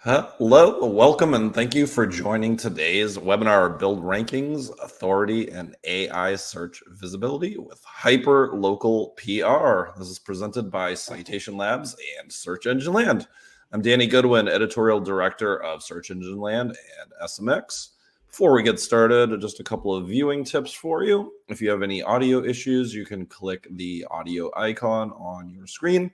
Hello, welcome, and thank you for joining today's webinar, Build Rankings, Authority, and AI Search Visibility with Hyper-Local PR. This is presented by Citation Labs and Search Engine Land. I'm Danny Goodwin, Editorial Director of Search Engine Land and SMX. Before we get started, just a couple of viewing tips for you. If you have any audio issues, you can click the audio icon on your screen.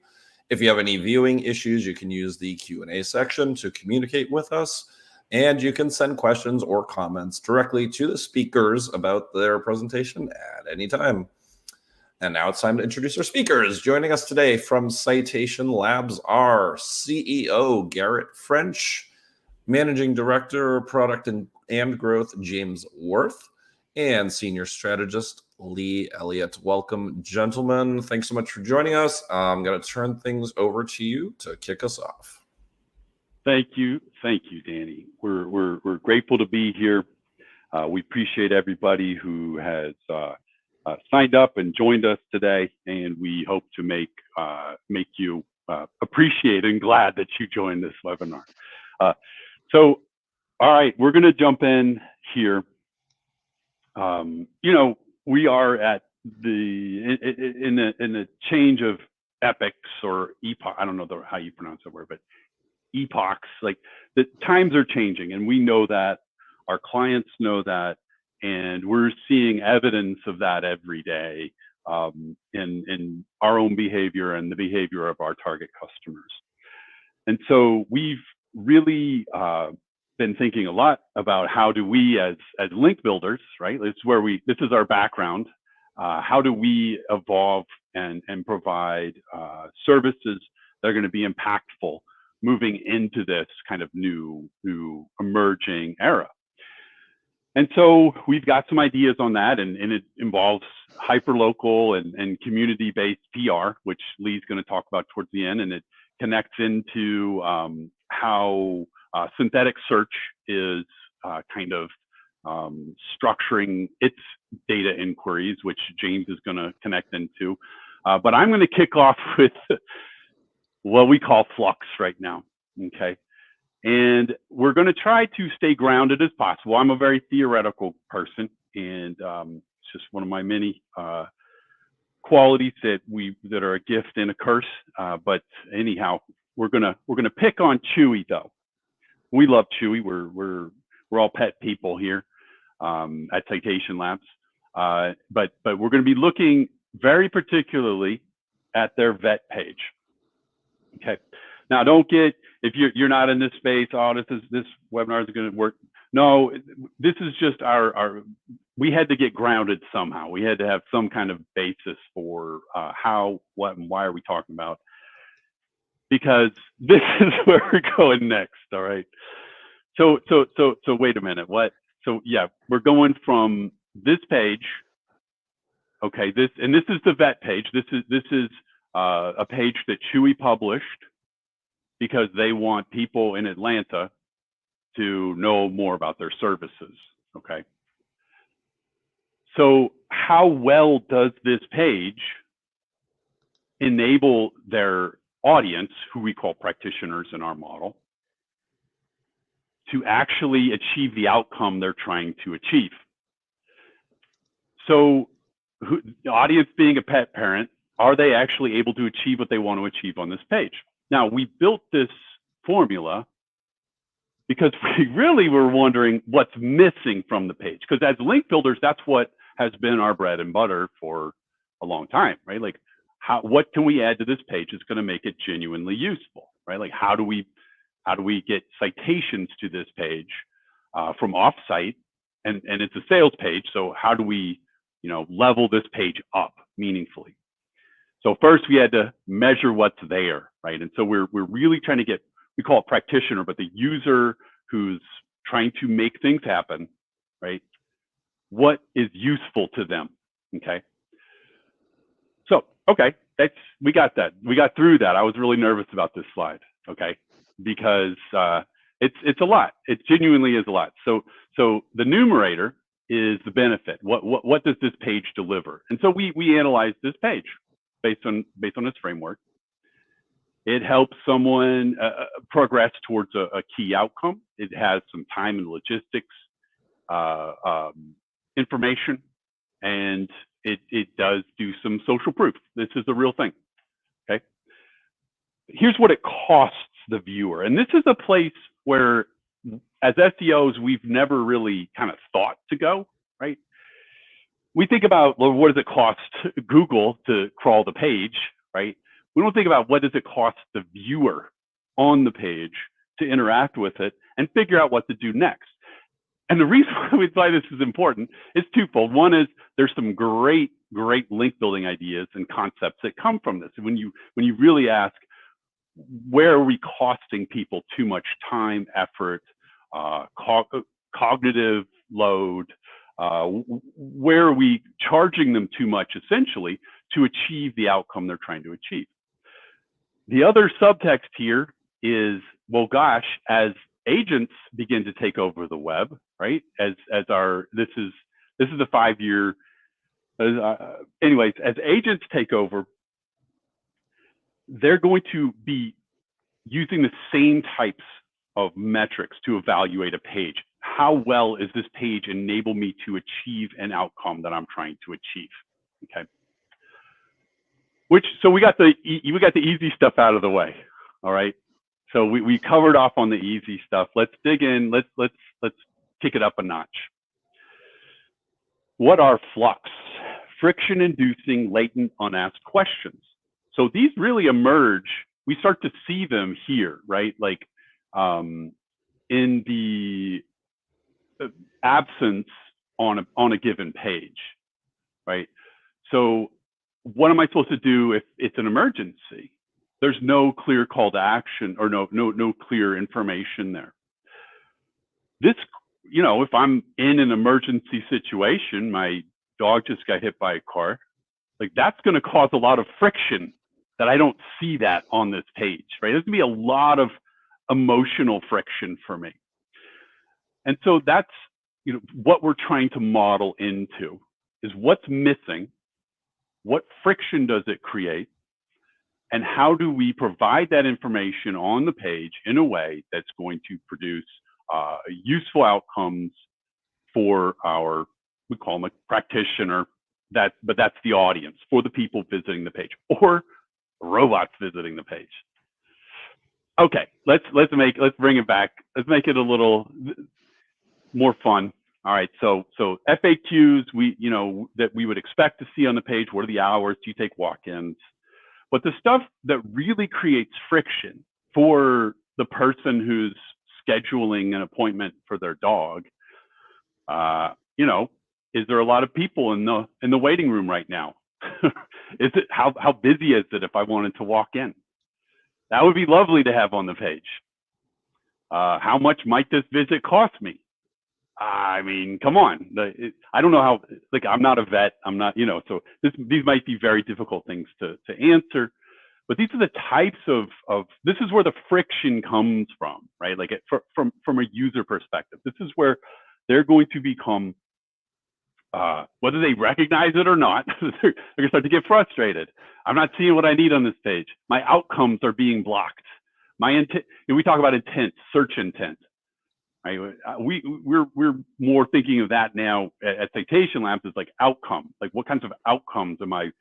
If you have any viewing issues, you can use the Q&A section to communicate with us, and you can send questions or comments directly to the speakers about their presentation at any time. And now it's time to introduce our speakers. Joining us today from Citation Labs are CEO Garrett French, Managing Director, Product and Growth James Wirth, and Senior Strategist Lee Elliott. Welcome, gentlemen. Thanks so much for joining us. I'm going to turn things over to you to kick us off. Thank you, Danny. We're grateful to be here. We appreciate everybody who has signed up and joined us today, and we hope to make you appreciate and glad that you joined this webinar. So, all right, we're going to jump in here. We are at in the change of epochs or epoch. I don't know how you pronounce that word, but epochs. Like the times are changing, and we know that. Our clients know that, and we're seeing evidence of that every day in our own behavior and the behavior of our target customers. And so we've really been thinking a lot about how do we as link builders, right? This is our background. How do we evolve and provide services that are going to be impactful moving into this kind of new emerging era? And so we've got some ideas on that, and it involves hyperlocal and community-based PR, which Lee's going to talk about towards the end, and it connects into how synthetic search is kind of structuring its data inquiries, which James is going to connect into. But I'm going to kick off with what we call FLUQs right now, okay? And we're going to try to stay grounded as possible. I'm a very theoretical person, and it's just one of my many qualities that are a gift and a curse. But anyhow, we're gonna pick on Chewy though. We love Chewy. We're all pet people here at Citation Labs. But we're going to be looking very particularly at their vet page. Okay. Now, don't get, if you're not in this space, this webinar is going to work. No, this is just we had to get grounded somehow. We had to have some kind of basis for how, what, and why are we talking about? Because this is where we're going next. All right. So wait a minute. What? So yeah, we're going from this page. Okay. This is the vet page. This is a page that Chewy published because they want people in Atlanta to know more about their services. Okay. So how well does this page enable their audience, who we call practitioners in our model, to actually achieve the outcome they're trying to achieve? So the audience being a pet parent, are they actually able to achieve what they want to achieve on this page? Now, we built this formula because we really were wondering what's missing from the page. Because as link builders, that's what has been our bread and butter for a long time, right? Like, what can we add to this page that's going to make it genuinely useful, right? Like, how do we get citations to this page from offsite? And it's a sales page, so how do we, level this page up meaningfully? So first we had to measure what's there, right? And so we're really trying to get, we call it practitioner, but the user who's trying to make things happen, right? What is useful to them, okay? So, okay, we got that. We got through that. I was really nervous about this slide, okay? Because it's a lot. It genuinely is a lot. So the numerator is the benefit. What does this page deliver? And so we analyzed this page based on this framework. It helps someone progress towards a key outcome. It has some time and logistics information, and it does do some social proof. This is a real thing. Okay. Here's what it costs the viewer, and this is a place where, as SEOs, we've never really kind of thought to go. Right? We think about, well, what does it cost Google to crawl the page, right? We don't think about what does it cost the viewer on the page to interact with it and figure out what to do next. And the reason why this is important is twofold. One is there's some great link building ideas and concepts that come from this. When you really ask, where are we costing people too much time, effort, cognitive load? Where are we charging them too much, essentially, to achieve the outcome they're trying to achieve? The other subtext here is, well, gosh, as agents begin to take over the web, right? This is a 5-year. Anyways, as agents take over, they're going to be using the same types of metrics to evaluate a page. How well is this page enable me to achieve an outcome that I'm trying to achieve? Okay. So we got the easy stuff out of the way. All right. So we covered off on the easy stuff. Let's dig in. Let's kick it up a notch. What are FLUQs? Friction-inducing latent unasked questions. So these really emerge. We start to see them here, right? Like in the absence on a given page, right? So what am I supposed to do if it's an emergency? There's no clear call to action, or no clear information there. This, if I'm in an emergency situation, my dog just got hit by a car, like that's going to cause a lot of friction that I don't see that on this page, right? There's going to be a lot of emotional friction for me. And so that's what we're trying to model into is what's missing, what friction does it create, and how do we provide that information on the page in a way that's going to produce useful outcomes for our, we call them a practitioner, but that's the audience, for the people visiting the page, or robots visiting the page. Okay, let's bring it back. Let's make it a little more fun. All right, so FAQs that we would expect to see on the page. What are the hours? Do you take walk-ins? But the stuff that really creates friction for the person who's scheduling an appointment for their dog, is there a lot of people in the waiting room right now? Is it how busy is it if I wanted to walk in? That would be lovely to have on the page. How much might this visit cost me? I mean, come on. I don't know how, like, I'm not a vet. I'm not, so these might be very difficult things to answer, but these are the types of this is where the friction comes from, right? Like from a user perspective, this is where they're going to become, whether they recognize it or not, they're going to start to get frustrated. I'm not seeing what I need on this page. My outcomes are being blocked. My intent, we talk about intent, search intent. Right? We're more thinking of that now at Citation Labs as like outcome. Like what kinds of outcomes am I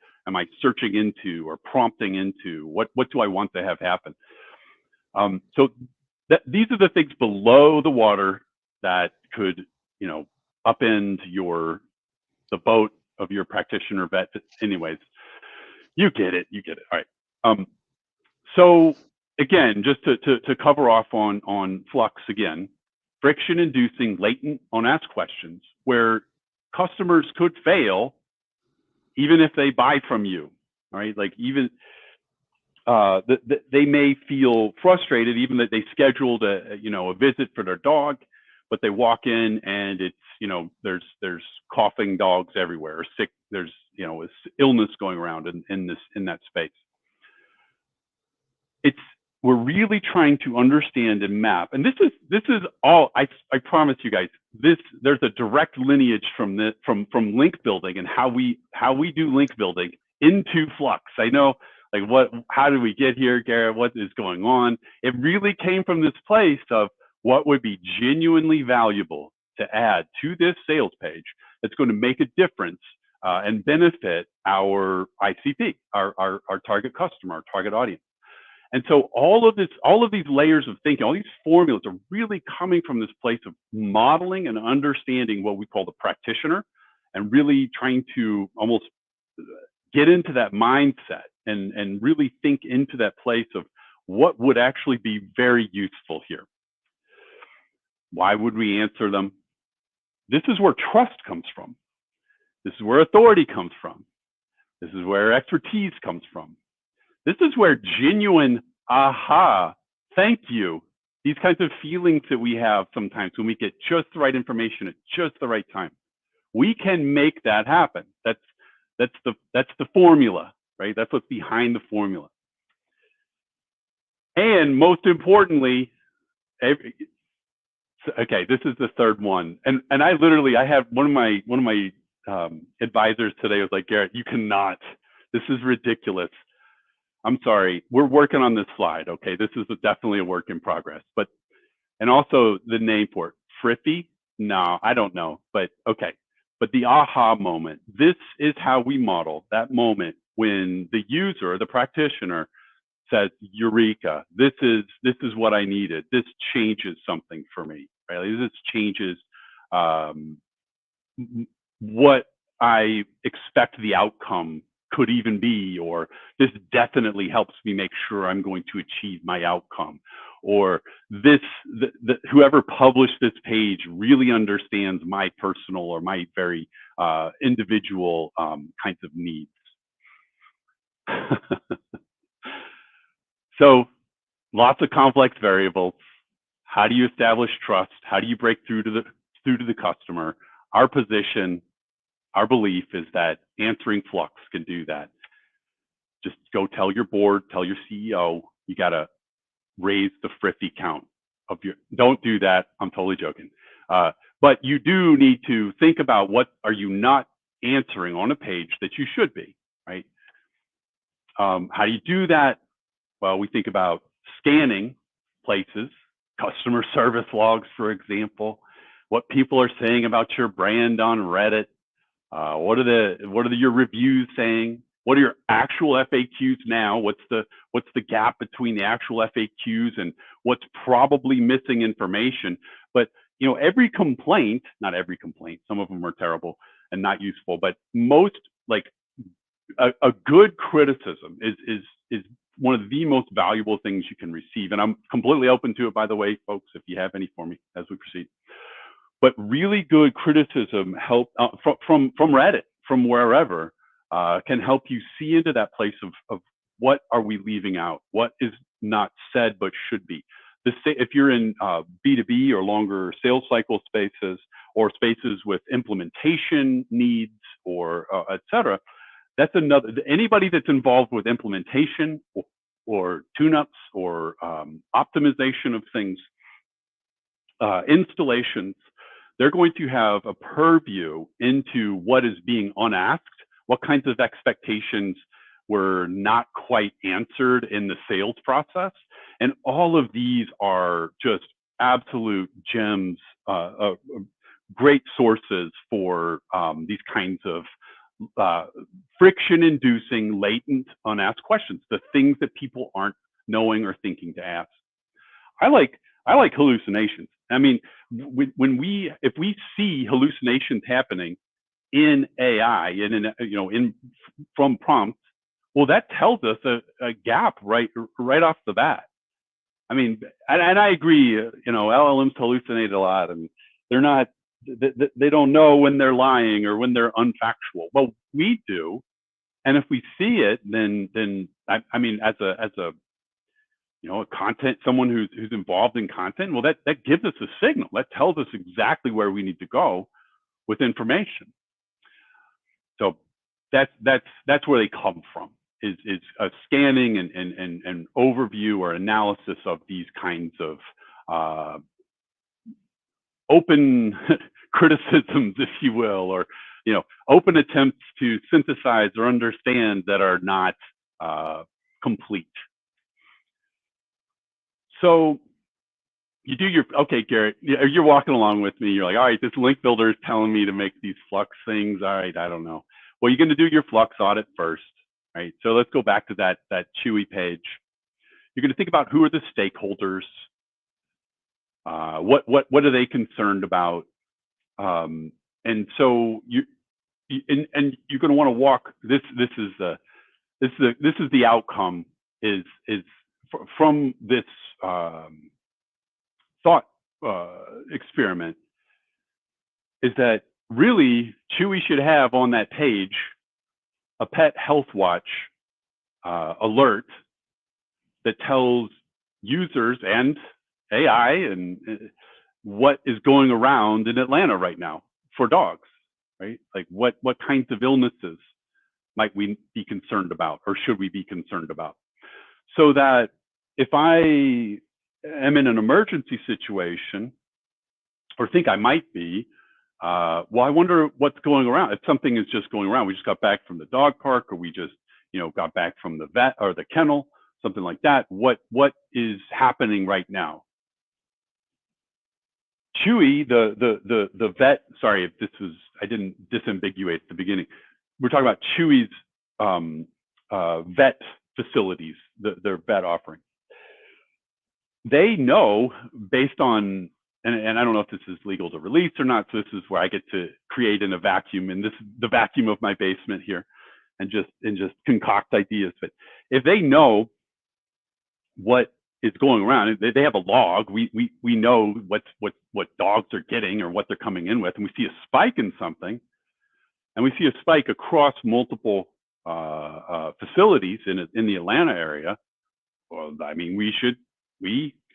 searching into or prompting into? What do I want to have happen? So these are the things below the water that could upend the boat of your practitioner vet. Anyways, you get it. All right. So again, just to cover off on FLUQs again. Friction-inducing latent unasked questions where customers could fail even if they buy from you, right? Like even they may feel frustrated even that they scheduled a visit for their dog, but they walk in and it's there's coughing dogs everywhere, or sick, there's illness going around in that space. We're really trying to understand and map, and this is all. I promise you guys, there's a direct lineage from link building and how we do link building into FLUQs. I know, Like, how did we get here, Garrett? What is going on? It really came from this place of what would be genuinely valuable to add to this sales page that's going to make a difference and benefit our ICP, our target customer, our target audience. And so all of these layers of thinking, all these formulas are really coming from this place of modeling and understanding what we call the practitioner, and really trying to almost get into that mindset and really think into that place of what would actually be very useful here. Why would we answer them? This is where trust comes from. This is where authority comes from. This is where expertise comes from. This is where genuine, aha, thank you, these kinds of feelings that we have sometimes when we get just the right information at just the right time. We can make that happen. That's the formula, right? That's what's behind the formula. And most importantly, okay, this is the third one. And I have one of my advisors today was like, Garrett, you cannot, this is ridiculous. I'm sorry, we're working on this slide, okay? This is definitely a work in progress, and also the name for it, Friffy? No, I don't know, but okay. But the aha moment, this is how we model that moment when the user, the practitioner says, Eureka, this is what I needed. This changes something for me, right? This changes what I expect the outcome could even be, or this definitely helps me make sure I'm going to achieve my outcome, or whoever published this page really understands my personal or my very individual kinds of needs. So lots of complex variables. How do you establish trust? How do you break through to the customer? Our position, our belief is that answering FLUQs can do that. Just go tell your board, tell your CEO, you got to raise the Friffy count of your, don't do that. I'm totally joking. But you do need to think about what are you not answering on a page that you should be, right? How do you do that? Well, we think about scanning places, customer service logs, for example, what people are saying about your brand on Reddit. What are your reviews saying? What are your actual FAQs now? What's the gap between the actual FAQs and what's probably missing information? But you know, every complaint, not every complaint, some of them are terrible and not useful, but most, like a good criticism is one of the most valuable things you can receive. And I'm completely open to it, by the way, folks, if you have any for me as we proceed. But really good criticism help from Reddit, from wherever, can help you see into that place of what are we leaving out, what is not said but should be. If you're in B2B or longer sales cycle spaces, or spaces with implementation needs, or et cetera, that's another. Anybody that's involved with implementation or tune-ups or optimization of things, installations, they're going to have a purview into what is being unasked, what kinds of expectations were not quite answered in the sales process. And all of these are just absolute gems, great sources for these kinds of friction-inducing, latent, unasked questions, the things that people aren't knowing or thinking to ask. I like hallucinations. I mean, if we see hallucinations happening in AI and from prompts, well, that tells us a gap right off the bat. I mean, and I agree. LLMs hallucinate a lot, and they're not. They don't know when they're lying or when they're unfactual. Well, we do, and if we see it, then I mean, as a content, someone who's involved in content, well, that gives us a signal. That tells us exactly where we need to go with information. So that's where they come from, is a scanning and overview or analysis of these kinds of open criticisms, if you will, or open attempts to synthesize or understand that are not complete. So you do your, okay, Garrett, you're walking along with me. You're like, all right, this link builder is telling me to make these FLUQs things. All right, I don't know. Well, you're going to do your FLUQs audit first, right? So let's go back to that Chewy page. You're going to think about who are the stakeholders. What are they concerned about? And so you're going to want to walk. This is the outcome is from this thought experiment, is that really Chewy should have on that page a pet health watch alert that tells users and AI and what is going around in Atlanta right now for dogs, right? Like what kinds of illnesses might we be concerned about, or should we be concerned about? So that if I am in an emergency situation, or think I might be, well, I wonder what's going around. If something is just going around, we just got back from the dog park, or we just, got back from the vet or the kennel, something like that. What is happening right now? Chewy, the vet. Sorry if this was, I didn't disambiguate at the beginning. We're talking about Chewy's vet facilities, their vet offering. They know based on, and I don't know if this is legal to release or not, so this is where I get to create in a vacuum, and this is the vacuum of my basement here, and just concoct ideas. But if they know what is going around, they have a log, we know what dogs are getting or what they're coming in with, and we see a spike in something, and we see a spike across multiple facilities in the Atlanta area. Well, I mean, we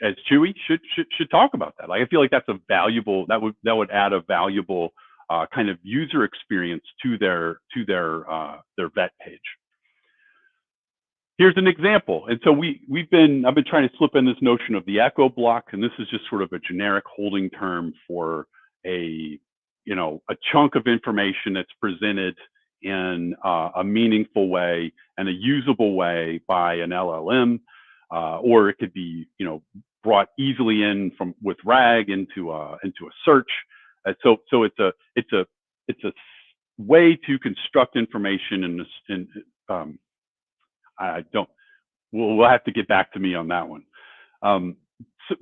as Chewy should talk about that. Like, I feel like that's a valuable, that would add a valuable kind of user experience to their vet page. Here's an example. And so I've been trying to slip in this notion of the echo block, and this is just sort of a generic holding term for a chunk of information that's presented in a meaningful way and a usable way by an LLM, or it could be, brought easily in with RAG into a search. So it's a way to construct information we'll have to get back to me on that one.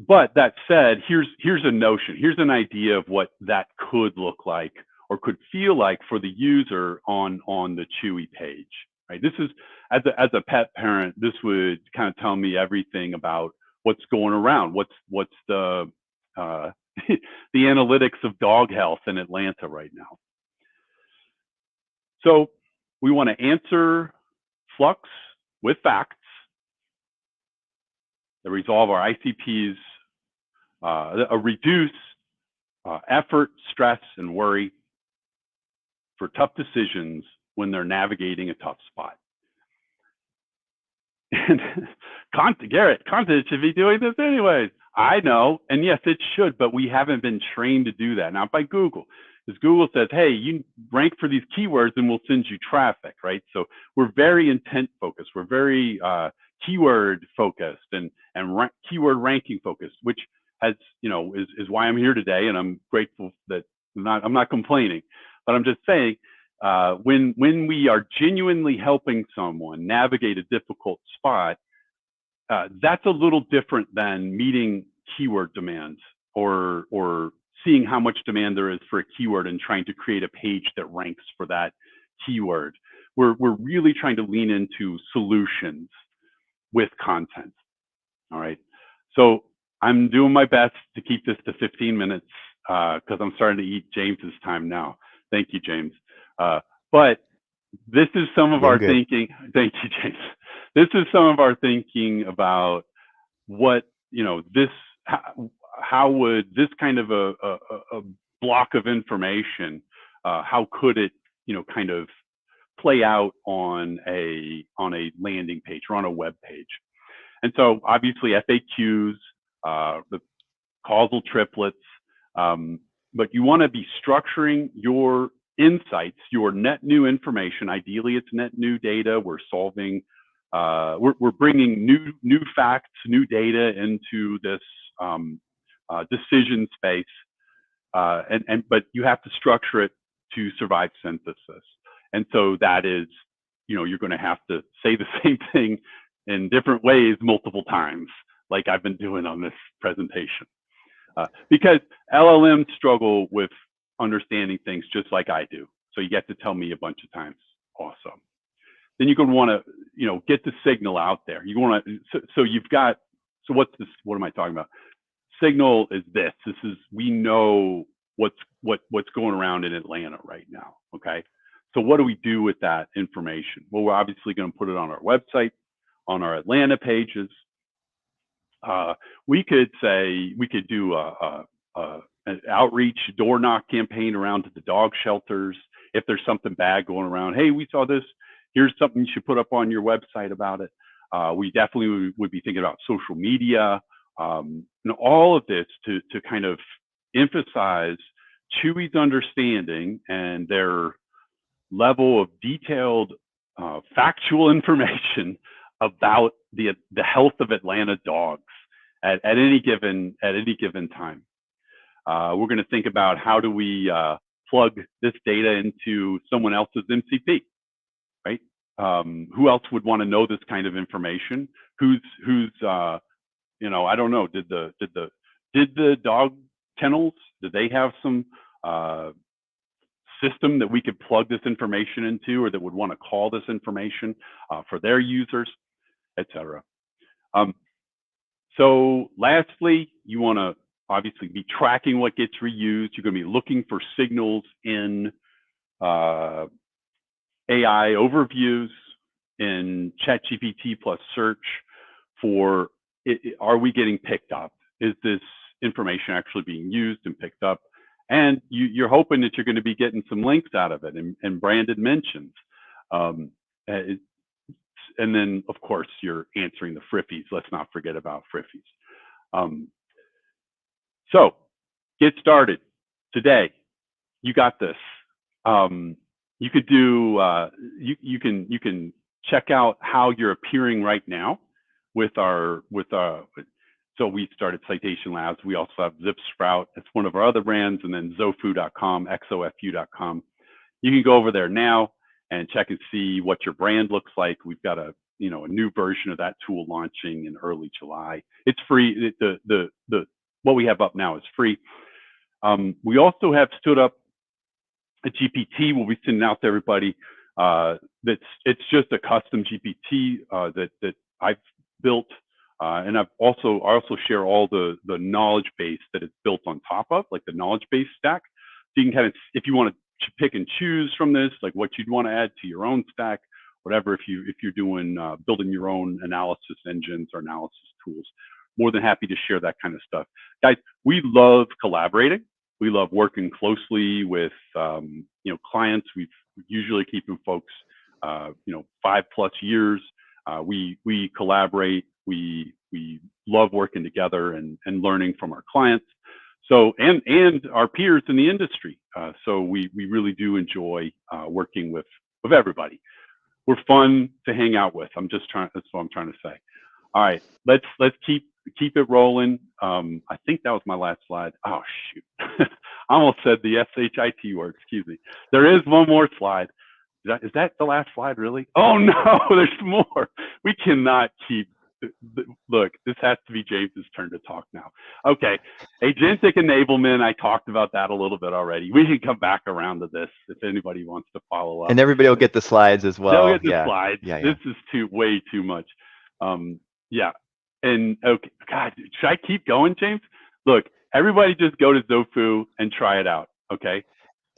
But that said, here's a notion, here's an idea of what that could look like or could feel like for the user on the Chewy page, right? This is, as a pet parent, this would kind of tell me everything about what's going around, what's the the analytics of dog health in Atlanta right now. So we want to answer FLUQs with facts that resolve our ICPs, reduce effort, stress, and worry for tough decisions when they're navigating a tough spot. And Garrett, content should be doing this anyways. I know, and yes, it should, but we haven't been trained to do that. Not by Google, because Google says, hey, you rank for these keywords and we'll send you traffic, right? So we're very intent focused. We're very keyword focused and keyword ranking focused, which has, is why I'm here today. And I'm grateful that I'm not complaining, but I'm just saying, when we are genuinely helping someone navigate a difficult spot, that's a little different than meeting keyword demands or seeing how much demand there is for a keyword and trying to create a page that ranks for that keyword. We're really trying to lean into solutions with content. All right. So I'm doing my best to keep this to 15 minutes because I'm starting to eat James's time now. Thank you, James. But this is some of our thinking. Thank you, James. This is some of our thinking about what, how would this kind of a block of information, how could it, kind of play out on a landing page or on a web page? And so obviously FAQs, the causal triplets, but you want to be structuring your insights, your net new information. Ideally, it's net new data. We're solving we're bringing new facts, new data into this decision space, but you have to structure it to survive synthesis. And so that is, you're going to have to say the same thing in different ways multiple times, like I've been doing on this presentation. Because LLMs struggle with understanding things just like I do. So you get to tell me a bunch of times also. Then you're going to want to, get the signal out there. You want to, so you've got, so what's this, what am I talking about? Signal is this. This is, we know what's going around in Atlanta right now, okay? So what do we do with that information? Well, we're obviously going to put it on our website, on our Atlanta pages. We could say, we could do an outreach door knock campaign around to the dog shelters. If there's something bad going around, hey, we saw this, here's something you should put up on your website about it. We definitely would be thinking about social media, all of this to kind of emphasize Chewy's understanding and their level of detailed factual information about the health of Atlanta dogs at any given time. We're going to think about how do we plug this data into someone else's MCP, right? Who else would want to know this kind of information? Who's I don't know. Did the dog kennels, did they have some system that we could plug this information into, or that would want to call this information for their users, etc. So lastly, you want to obviously be tracking what gets reused. You're going to be looking for signals in AI overviews, in ChatGPT plus search for, are we getting picked up? Is this information actually being used and picked up? And you're hoping that you're going to be getting some links out of it and branded mentions. And then, of course, you're answering the friffies. Let's not forget about friffies. So get started today. You got this. You could do, you can check out how you're appearing right now so we started Citation Labs. We also have ZipSprout. It's one of our other brands, and then Xofu.com, Xofu.com. You can go over there now and check and see what your brand looks like. We've got a new version of that tool launching in early July. It's free. What we have up now is free. We also have stood up a GPT. We'll be sending out to everybody. It's just a custom GPT that I've built. And I also share all the knowledge base that it's built on top of, like the knowledge base stack. So you can kind of, if you want to pick and choose from this, like what you'd want to add to your own stack, whatever. If you're doing building your own analysis engines or analysis tools, more than happy to share that kind of stuff, guys. We love collaborating. We love working closely with clients. We've usually keeping folks 5+ years. We collaborate. We love working together and learning from our clients. So and our peers in the industry. So we really do enjoy working with everybody. We're fun to hang out with. That's what I'm trying to say. All right, let's keep it rolling. I think that was my last slide. Oh shoot, I almost said the SHIT word. Excuse me. There is one more slide. Is that the last slide, really? Oh no, there's more. We cannot keep. Look, this has to be James's turn to talk now. Okay, agentic enablement. I talked about that a little bit already. We can come back around to this if anybody wants to follow up. And everybody will get the slides as well. They'll get the slides. Yeah. This is way too much. Yeah. And okay, God, should I keep going, James? Look, everybody just go to Xofu and try it out. Okay.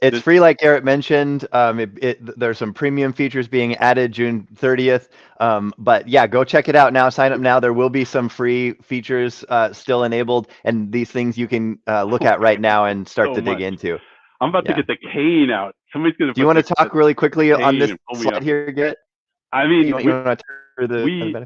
It's free, like Garrett mentioned. There's some premium features being added June 30th. But yeah, go check it out now. Sign up now. There will be some free features still enabled, and these things you can look at right now and start to dig into. I'm about to get the cane out. Somebody's gonna. Do you want to talk really quickly on this slide here, Garrett? I mean,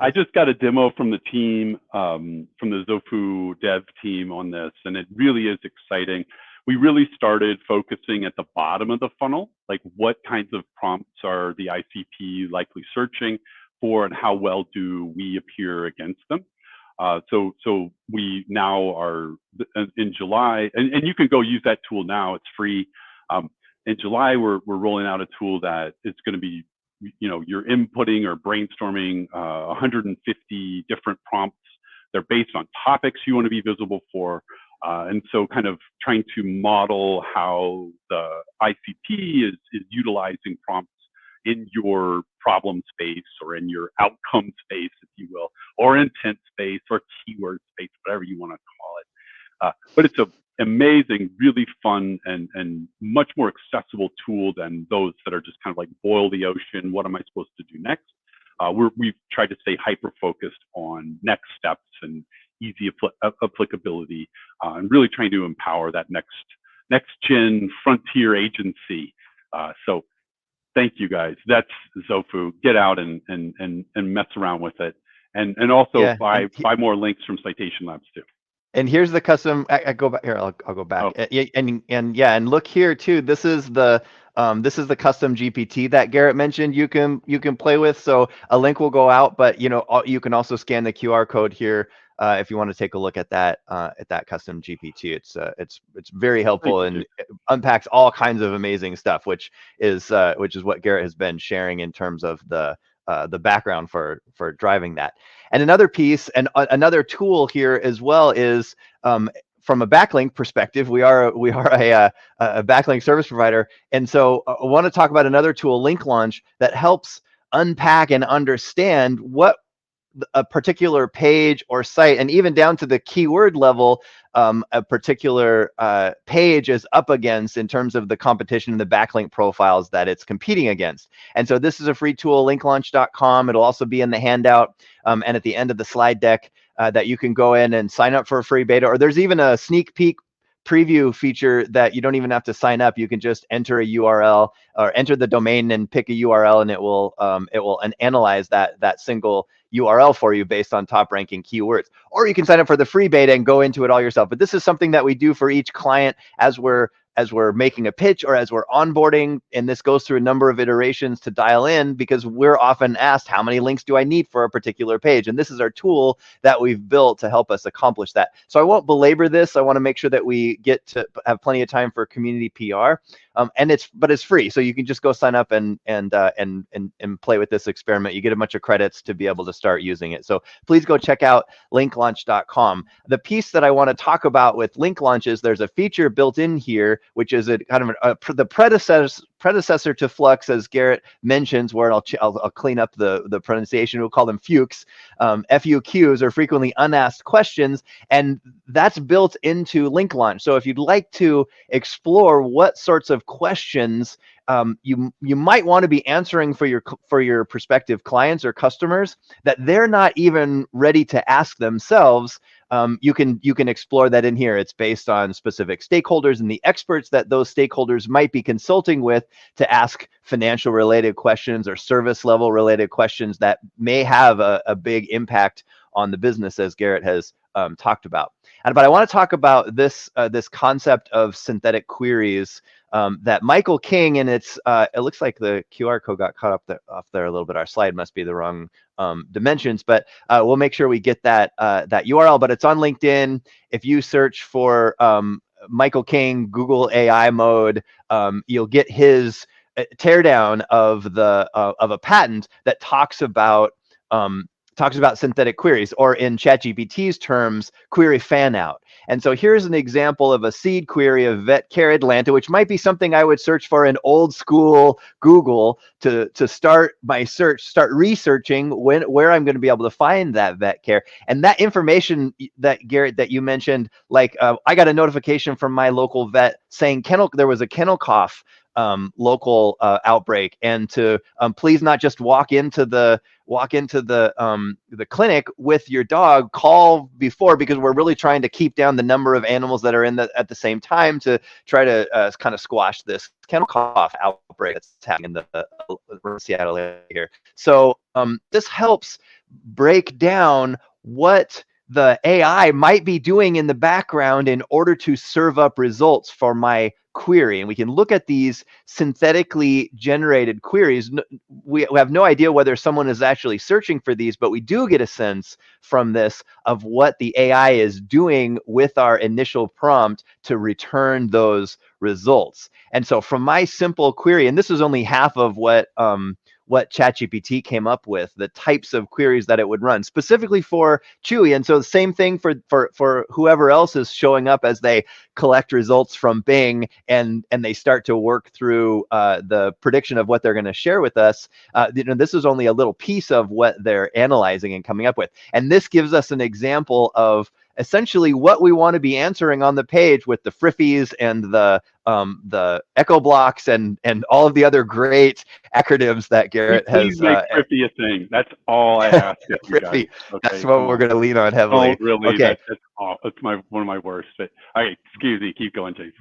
I just got a demo from the team, from the Xofu dev team on this, and it really is exciting. We really started focusing at the bottom of the funnel, like what kinds of prompts are the ICP likely searching for, and how well do we appear against them. So we now are in July, and you can go use that tool now. It's free. In July, we're rolling out a tool that it's going to be, you're inputting or brainstorming 150 different prompts. They're based on topics you want to be visible for. And so kind of trying to model how the ICP is utilizing prompts in your problem space or in your outcome space, if you will, or intent space or keyword space, whatever you want to call it. But it's an amazing, really fun and much more accessible tool than those that are just kind of like boil the ocean. What am I supposed to do next? We've tried to stay hyper-focused on next steps and easy applicability, and really trying to empower that next gen frontier agency. So thank you guys. That's Xofu. Get out and mess around with it, and also buy more links from Citation Labs too. And here's the custom. I go back here. I'll go back. Oh. And look here too. This is the custom GPT that Garrett mentioned. You can play with. So a link will go out, but you can also scan the QR code here if you want to take a look at that custom GPT. It's very helpful and it unpacks all kinds of amazing stuff, which is what Garrett has been sharing in terms of the background for driving that. And another piece and another tool here as well is from a backlink perspective, we are a backlink service provider, and so I want to talk about another tool, Link Launch, that helps unpack and understand what a particular page or site, and even down to the keyword level, a particular page is up against in terms of the competition and the backlink profiles that it's competing against. And so this is a free tool, linklaunch.com. It'll also be in the handout and at the end of the slide deck that you can go in and sign up for a free beta, or there's even a sneak peek preview feature that you don't even have to sign up. You can just enter a URL or enter the domain and pick a URL, and it will analyze that single URL for you based on top ranking keywords. Or you can sign up for the free beta and go into it all yourself. But this is something that we do for each client as we're making a pitch or as we're onboarding, and this goes through a number of iterations to dial in, because we're often asked, how many links do I need for a particular page? And this is our tool that we've built to help us accomplish that. So I won't belabor this. I want to make sure that we get to have plenty of time for community PR. But it's free, so you can just go sign up and play with this experiment. You get a bunch of credits to be able to start using it. So please go check out linklaunch.com. The piece that I want to talk about with Link Launch is there's a feature built in here, which is a kind of the predecessor to FLUQs, as Garrett mentions, where I'll clean up the pronunciation. We'll call them FLUQs, FUQs, or frequently unasked questions, and that's built into Link Launch. So if you'd like to explore what sorts of questions you might want to be answering for your prospective clients or customers that they're not even ready to ask themselves, you can explore that in here. It's based on specific stakeholders and the experts that those stakeholders might be consulting with to ask financial related questions or service level related questions that may have a big impact on the business, as Garrett has talked about. But I want to talk about this concept of synthetic queries that Michael King, and it looks like the QR code got caught off there a little bit. Our slide must be the wrong dimensions, but we'll make sure we get that URL. But it's on LinkedIn. If you search for Michael King Google AI mode, you'll get his teardown of a patent that talks about synthetic queries, or in ChatGPT's terms, query fan out. And so here's an example of a seed query of vet care Atlanta, which might be something I would search for in old school Google to start my search, start researching where I'm going to be able to find that vet care. And that information that, Garrett, that you mentioned, like I got a notification from my local vet saying there was a kennel cough local outbreak, and to please not just walk into the clinic with your dog, call before, because we're really trying to keep down the number of animals that are at the same time to try to kind of squash this kennel cough outbreak that's happening in the Seattle area here. So this helps break down what the AI might be doing in the background in order to serve up results for my query. And we can look at these synthetically generated queries. We have no idea whether someone is actually searching for these, but we do get a sense from this of what the AI is doing with our initial prompt to return those results. And so from my simple query, and this is only half of what ChatGPT came up with, the types of queries that it would run specifically for Chewy. And so the same thing for whoever else is showing up as they collect results from Bing and they start to work through the prediction of what they're going to share with us. This is only a little piece of what they're analyzing and coming up with. And this gives us an example of essentially what we want to be answering on the page with the friffies and the echo blocks and all of the other great acronyms that Garrett Please has. make Friffy a thing. That's all I ask of you guys. Friffy. Okay, That's what we're going to lean on heavily. Don't really. Okay. That's one of my worst. But okay, excuse me. Keep going, Jason.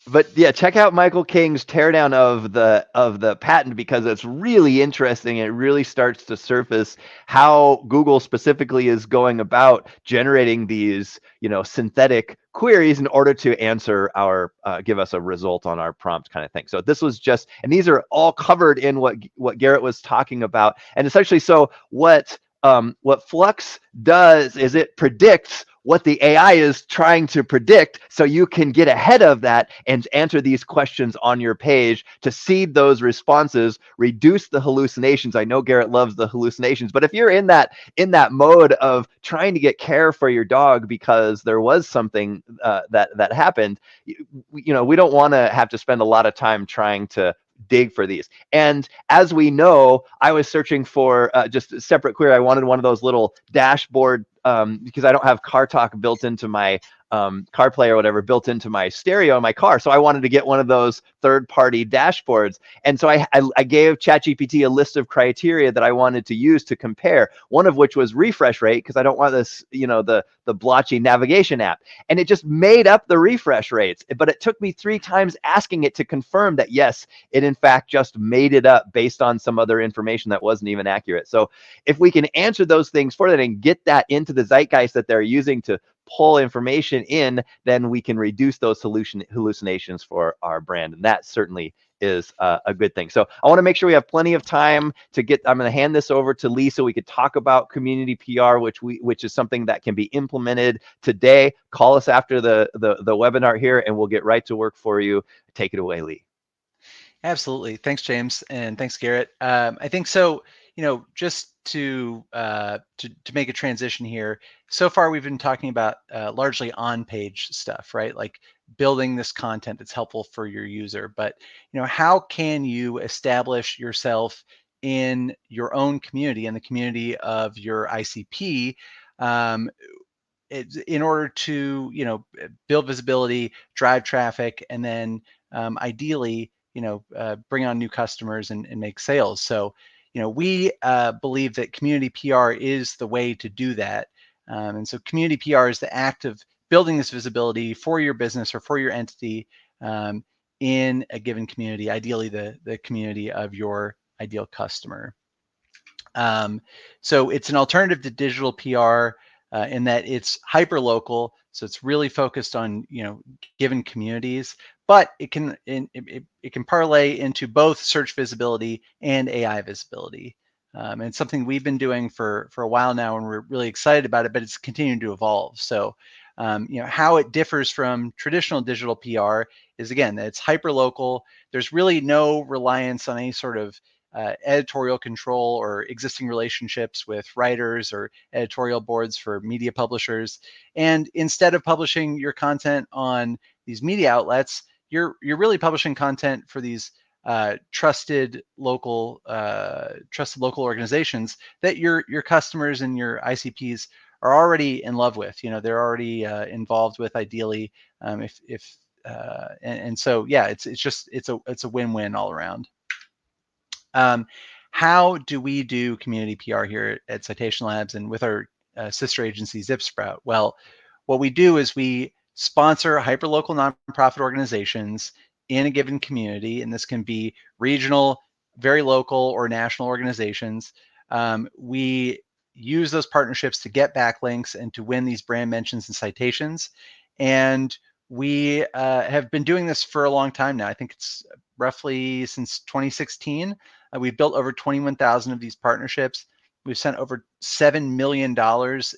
But yeah, check out Michael King's teardown of the patent, because it's really interesting. It really starts to surface how Google specifically is going about generating these, synthetic queries in order to answer our give us a result on our prompt kind of thing. So this was just, and these are all covered in what Garrett was talking about. And essentially, so what FLUQs does is it predicts what the AI is trying to predict, so you can get ahead of that and answer these questions on your page to seed those responses, reduce the hallucinations. I know Garrett loves the hallucinations, but if you're in that mode of trying to get care for your dog because there was something that happened, we don't want to have to spend a lot of time trying to dig for these. And as we know, I was searching for just a separate query. I wanted one of those little dashboard because I don't have Car Talk built into my CarPlay or whatever built into my stereo in my car. So I wanted to get one of those third-party dashboards. And so I gave ChatGPT a list of criteria that I wanted to use to compare, one of which was refresh rate, because I don't want this, the blotchy navigation app. And it just made up the refresh rates. But it took me 3 times asking it to confirm that, yes, it in fact just made it up based on some other information that wasn't even accurate. So if we can answer those things for them and get that into the zeitgeist that they're using to pull information in, then we can reduce those hallucinations for our brand. And that certainly is a good thing. So I want to make sure we have plenty of time to I'm going to hand this over to Lee so we could talk about community PR, which is something that can be implemented today. Call us after the webinar here and we'll get right to work for you. Take it away, Lee. Absolutely. Thanks, James. And thanks, Garrett. I think so, just to make a transition here, so far we've been talking about largely on-page stuff, right? Like building this content that's helpful for your user. But, how can you establish yourself in your own community, in the community of your ICP, in order to, build visibility, drive traffic, and then ideally, bring on new customers and make sales. So, we believe that community PR is the way to do that. And so community PR is the act of building this visibility for your business or for your entity in a given community, ideally the community of your ideal customer. So it's an alternative to digital PR in that it's hyper local. So it's really focused on, given communities, but it can parlay into both search visibility and AI visibility. And it's something we've been doing for a while now, and we're really excited about it, but it's continuing to evolve. So, how it differs from traditional digital PR is, again, that it's hyper local. There's really no reliance on any sort of editorial control or existing relationships with writers or editorial boards for media publishers. And instead of publishing your content on these media outlets, you're really publishing content for these trusted local organizations that your customers and your ICPs are already in love with. They're already involved with, ideally. And so yeah, it's a win-win all around. How do we do community PR here at Citation Labs and with our sister agency ZipSprout? Well, what we do is we sponsor hyperlocal nonprofit organizations in a given community, and this can be regional, very local, or national organizations. We use those partnerships to get backlinks and to win these brand mentions and citations. And we have been doing this for a long time now. I think it's roughly since 2016. We've built over 21,000 of these partnerships. We've sent over $7 million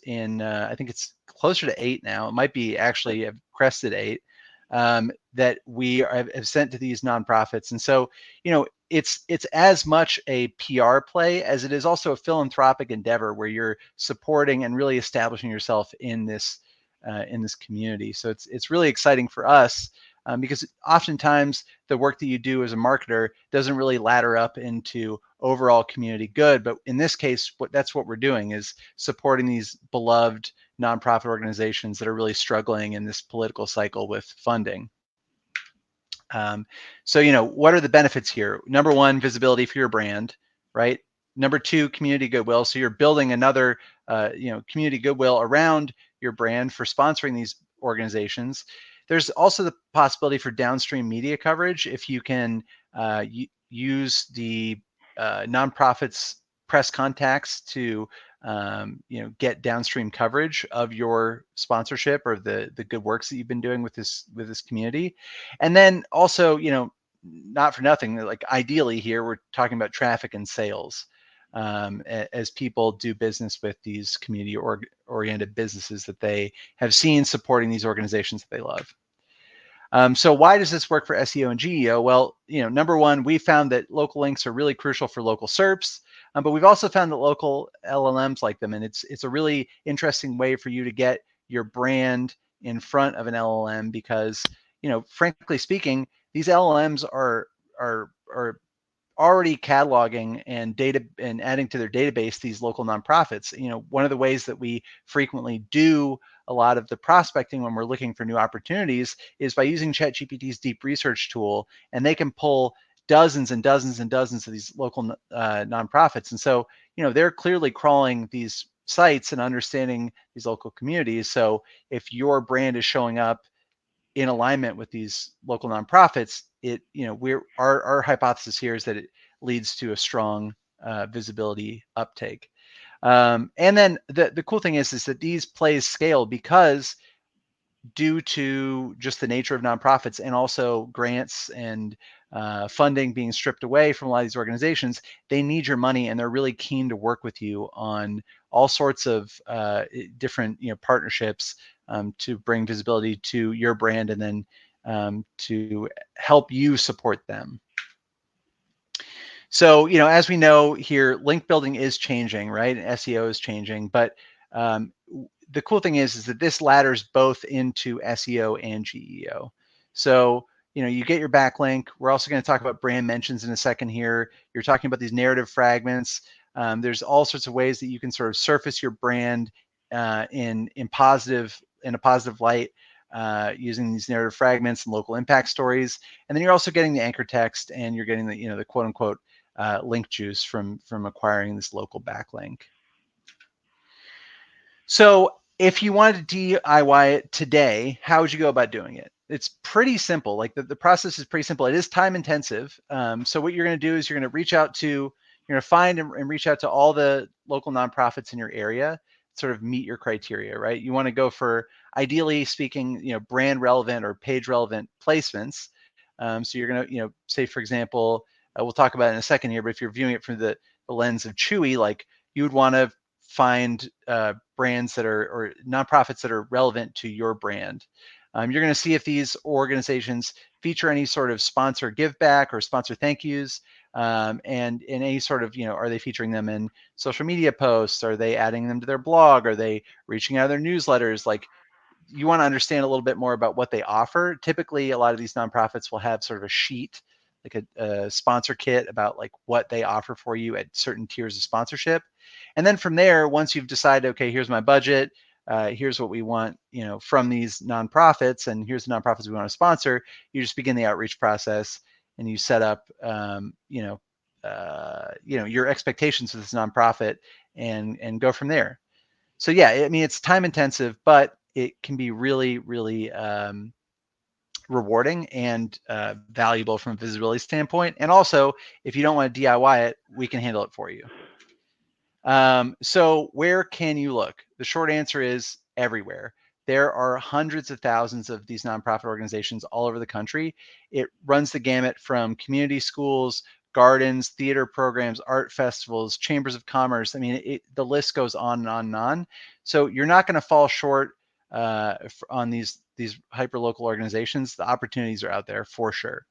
in, I think it's closer to 8 now. It might be actually have crested 8 that we have sent to these nonprofits. And so, it's as much a PR play as it is also a philanthropic endeavor where you're supporting and really establishing yourself in this community. So it's really exciting for us because oftentimes the work that you do as a marketer doesn't really ladder up into overall community good. But in this case, that's what we're doing, is supporting these beloved nonprofit organizations that are really struggling in this political cycle with funding. So, what are the benefits here? Number one, visibility for your brand, right? Number two, community goodwill. So you're building another, community goodwill around your brand for sponsoring these organizations. There's also the possibility for downstream media coverage if you can use the nonprofits' press contacts to get downstream coverage of your sponsorship or the good works that you've been doing with this community. And then also, not for nothing, like ideally here we're talking about traffic and sales as people do business with these community oriented businesses that they have seen supporting these organizations that they love. So why does this work for SEO and GEO? Well, number one, we found that local links are really crucial for local SERPs, but we've also found that local LLMs like them, and it's a really interesting way for you to get your brand in front of an LLM because, frankly speaking, these LLMs are already cataloging and adding to their database these local nonprofits. One of the ways that we frequently do a lot of the prospecting when we're looking for new opportunities is by using ChatGPT's deep research tool, and they can pull dozens and dozens and dozens of these local nonprofits. And so, they're clearly crawling these sites and understanding these local communities. So if your brand is showing up in alignment with these local nonprofits, our hypothesis here is that it leads to a strong visibility uptake. And then the cool thing is that these plays scale because due to just the nature of nonprofits and also grants and funding being stripped away from a lot of these organizations, they need your money and they're really keen to work with you on all sorts of different partnerships to bring visibility to your brand and then to help you support them. So, as we know here, link building is changing, right? And SEO is changing, but the cool thing is that this ladders both into SEO and GEO. So, you get your backlink. We're also going to talk about brand mentions in a second here. You're talking about these narrative fragments. There's all sorts of ways that you can sort of surface your brand in a positive light using these narrative fragments and local impact stories. And then you're also getting the anchor text, and you're getting the quote unquote link juice from acquiring this local backlink. So if you wanted to DIY it today, how would you go about doing it? It's pretty simple. Like the process is pretty simple. It is time intensive. So what you're going to do is you're going to find and reach out to all the local nonprofits in your area, sort of meet your criteria, right? You want to go for, ideally speaking, brand relevant or page relevant placements. So you're going to, say, for example, we'll talk about it in a second here, but if you're viewing it from the lens of Chewy, like you would want to find brands that are, or nonprofits that are relevant to your brand. You're going to see if these organizations feature any sort of sponsor give back or sponsor thank yous, and in any sort of, are they featuring them in social media posts? Are they adding them to their blog? Are they reaching out of their newsletters? Like, you want to understand a little bit more about what they offer. Typically, a lot of these nonprofits will have sort of a sheet, like a sponsor kit about like what they offer for you at certain tiers of sponsorship. And then from there, once you've decided, okay, here's my budget, here's what we want, from these nonprofits, and here's the nonprofits we want to sponsor, you just begin the outreach process and you set up, your expectations for this nonprofit and go from there. So yeah, I mean, it's time intensive, but it can be really, really rewarding and valuable from a visibility standpoint. And also, if you don't want to DIY it, we can handle it for you. So where can you look? The short answer is everywhere. There are hundreds of thousands of these nonprofit organizations all over the country. It runs the gamut from community schools, gardens, theater programs, art festivals, chambers of commerce. I mean, the list goes on and on and on. So you're not going to fall short on these hyperlocal organizations. The opportunities are out there for sure.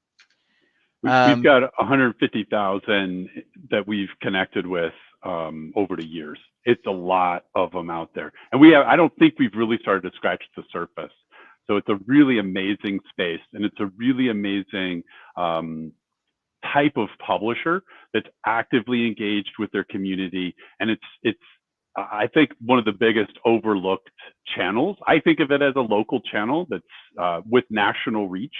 We've got 150,000 that we've connected with over the years. It's a lot of them out there, and I don't think we've really started to scratch the surface. So it's a really amazing space, and it's a really amazing type of publisher that's actively engaged with their community, and it's I think one of the biggest overlooked channels. I think of it as a local channel that's with national reach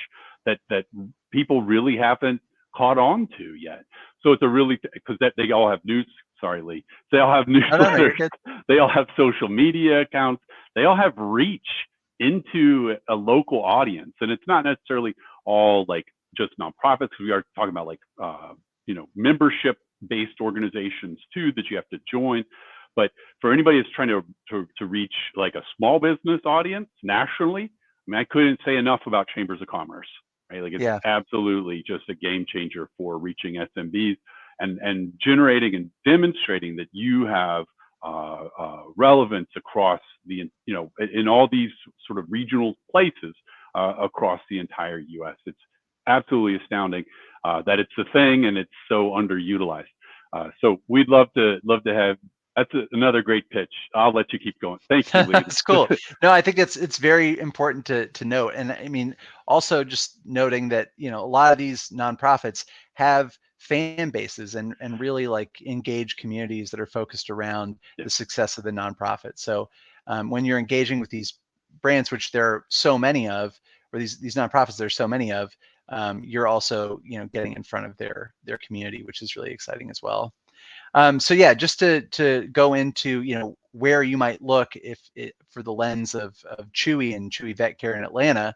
that people really haven't caught on to yet. So it's a really, because they all have news. Sorry, Lee. They all have newsletters. They all have social media accounts. They all have reach into a local audience, and it's not necessarily all like just nonprofits. We are talking about like membership-based organizations too that you have to join. But for anybody that's trying to reach like a small business audience nationally, I mean, I couldn't say enough about chambers of commerce. Right? Like it's absolutely just a game changer for reaching SMBs and generating and demonstrating that you have relevance across the, in all these sort of regional places across the entire U.S. It's absolutely astounding that it's a thing and it's so underutilized. So we'd love to have. That's another great pitch. I'll let you keep going. Thank you, Lee. That's cool. No, I think it's very important to note. And I mean, also just noting that, a lot of these nonprofits have fan bases and really like engaged communities that are focused around the success of the nonprofit. So when you're engaging with these brands, which there are so many of, or these nonprofits there are so many of, you're also, getting in front of their community, which is really exciting as well. So yeah, just to go into where you might look for the lens of Chewy and Chewy Vet Care in Atlanta,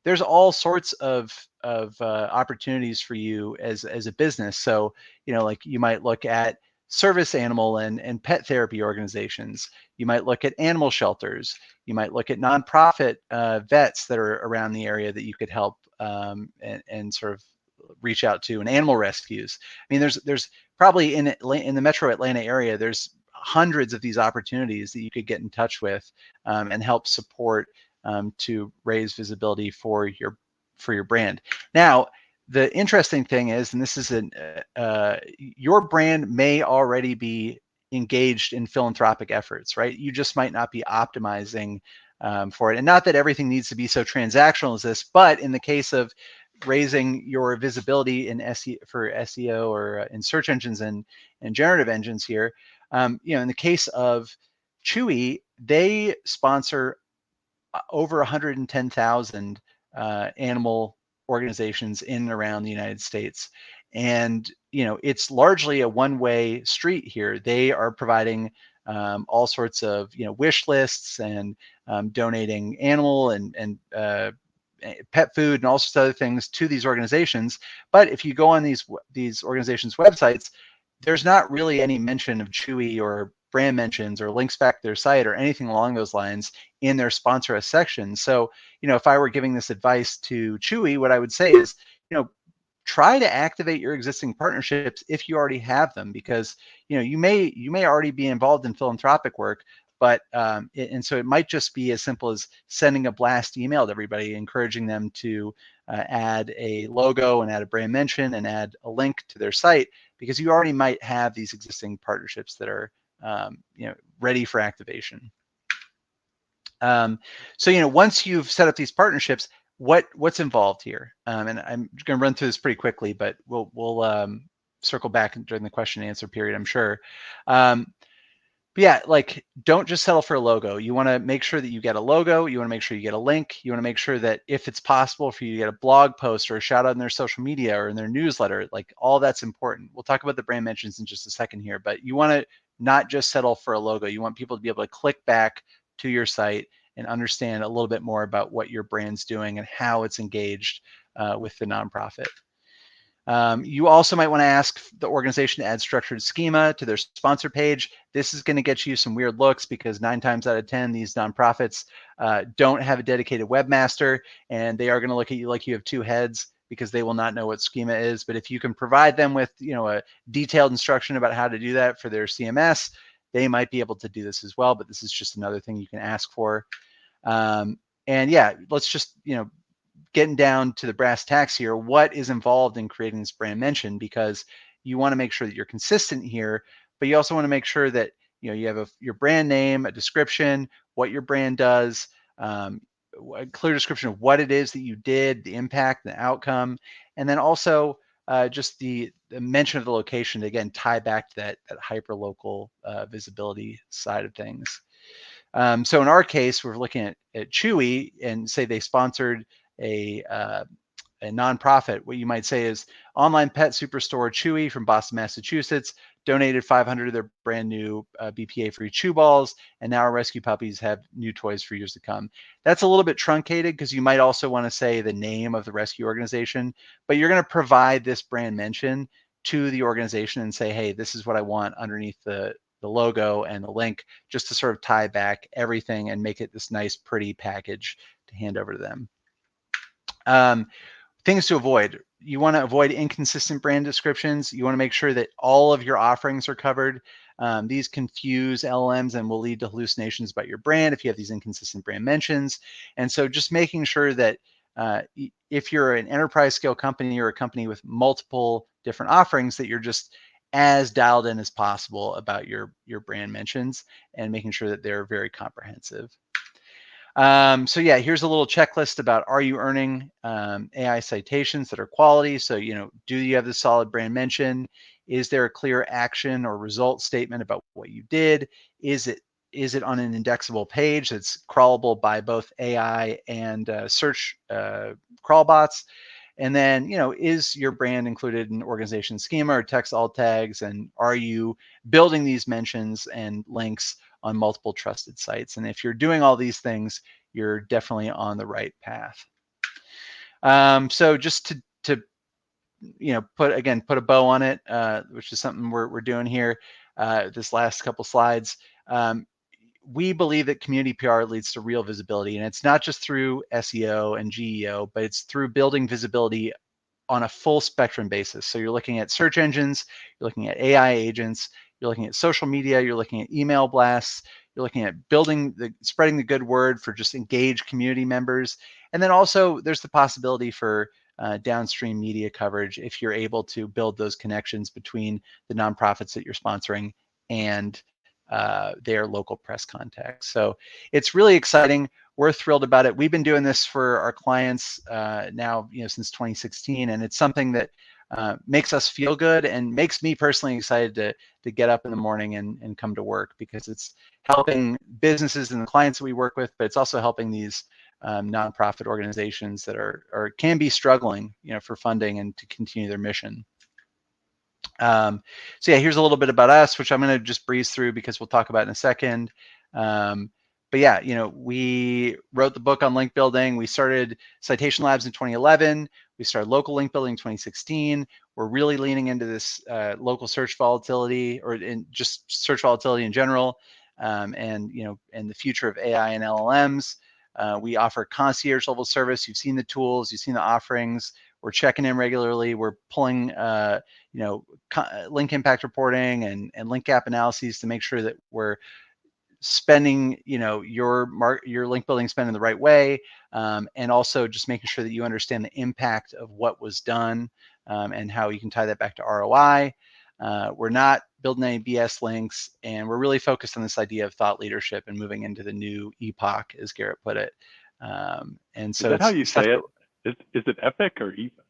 there's all sorts of opportunities for you as a business. So like you might look at service animal and pet therapy organizations. You might look at animal shelters. You might look at nonprofit vets that are around the area that you could help and sort of reach out to, and animal rescues. I mean, there's probably in the metro Atlanta area, there's hundreds of these opportunities that you could get in touch with and help support to raise visibility for your brand. Now, the interesting thing is, and this is your brand may already be engaged in philanthropic efforts, right? You just might not be optimizing for it. And not that everything needs to be so transactional as this, but in the case of raising your visibility in for SEO or in search engines and generative engines here, in the case of Chewy, they sponsor over 110,000 animal organizations in and around the United States. And, it's largely a one-way street here. They are providing all sorts of, wish lists and donating animal and pet food and all sorts of other things to these organizations. But if you go on these organizations' websites, there's not really any mention of Chewy or brand mentions or links back to their site or anything along those lines in their sponsor us section. So, if I were giving this advice to Chewy, what I would say is, try to activate your existing partnerships if you already have them, because you may already be involved in philanthropic work, but and so it might just be as simple as sending a blast email to everybody, encouraging them to add a logo and add a brand mention and add a link to their site, because you already might have these existing partnerships that are ready for activation. So once you've set up these partnerships, what's involved here? And I'm going to run through this pretty quickly, but we'll circle back during the question and answer period, I'm sure. But yeah, like, don't just settle for a logo. You want to make sure that you get a logo. You want to make sure you get a link. You want to make sure that if it's possible for you to get a blog post or a shout out in their social media or in their newsletter, like all that's important. We'll talk about the brand mentions in just a second here, but you want to not just settle for a logo. You want people to be able to click back to your site and understand a little bit more about what your brand's doing and how it's engaged with the nonprofit. You also might want to ask the organization to add structured schema to their sponsor page. This is going to get you some weird looks because 9 times out of 10, these nonprofits don't have a dedicated webmaster, and they are going to look at you like you have 2 heads because they will not know what schema is. But if you can provide them with, a detailed instruction about how to do that for their CMS, they might be able to do this as well. But this is just another thing you can ask for. And yeah, let's just, getting down to the brass tacks here, what is involved in creating this brand mention? Because you want to make sure that you're consistent here, but you also want to make sure that you have your brand name, a description, what your brand does, a clear description of what it is that you did, the impact, the outcome, and then also just the mention of the location to again tie back to that hyper-local visibility side of things. So in our case, we're looking at Chewy, and say they sponsored a nonprofit. What you might say is online pet superstore Chewy from Boston, Massachusetts donated 500 of their brand new BPA free chew balls, and now our rescue puppies have new toys for years to come. That's a little bit truncated because you might also want to say the name of the rescue organization, but you're going to provide this brand mention to the organization and say, hey, this is what I want underneath the logo and the link, just to sort of tie back everything and make it this nice, pretty package to hand over to them. Things to avoid. You want to avoid inconsistent brand descriptions. You want to make sure that all of your offerings are covered. These confuse LLMs and will lead to hallucinations about your brand if you have these inconsistent brand mentions. And so just making sure that if you're an enterprise scale company or a company with multiple different offerings, that you're just as dialed in as possible about your brand mentions and making sure that they're very comprehensive. So yeah, here's a little checklist about, are you earning AI citations that are quality? So, do you have the solid brand mention? Is there a clear action or result statement about what you did? Is it on an indexable page that's crawlable by both AI and search crawl bots? And then, is your brand included in organization schema or text alt tags? And are you building these mentions and links on multiple trusted sites? And if you're doing all these things, you're definitely on the right path. So just to put a bow on it, which is something we're doing here, this last couple slides. We believe that community PR leads to real visibility, and it's not just through SEO and GEO, but it's through building visibility on a full spectrum basis. So you're looking at search engines, you're looking at AI agents, you're looking at social media, you're looking at email blasts, you're looking at spreading the good word for just engaged community members. And then also there's the possibility for downstream media coverage if you're able to build those connections between the nonprofits that you're sponsoring and their local press contacts. So it's really exciting. We're thrilled about it. We've been doing this for our clients now, since 2016, and it's something that makes us feel good and makes me personally excited to get up in the morning and come to work, because it's helping businesses and the clients that we work with, but it's also helping these nonprofit organizations that can be struggling, for funding and to continue their mission. So yeah, here's a little bit about us, which I'm going to just breeze through because we'll talk about in a second. But yeah, we wrote the book on link building. We started Citation Labs in 2011. We started local link building in 2016. We're really leaning into this local search volatility, or in just search volatility in general, and the future of AI and LLMs. We offer concierge level service. You've seen the tools, you've seen the offerings. We're checking in regularly. We're pulling, link impact reporting and link gap analyses to make sure that we're spending, your link building spend in the right way, and also just making sure that you understand the impact of what was done, and how you can tie that back to ROI. We're not building any BS links, and we're really focused on this idea of thought leadership and moving into the new epoch, as Garrett put it. And so is that how you say it? Is it Epic or Epoch?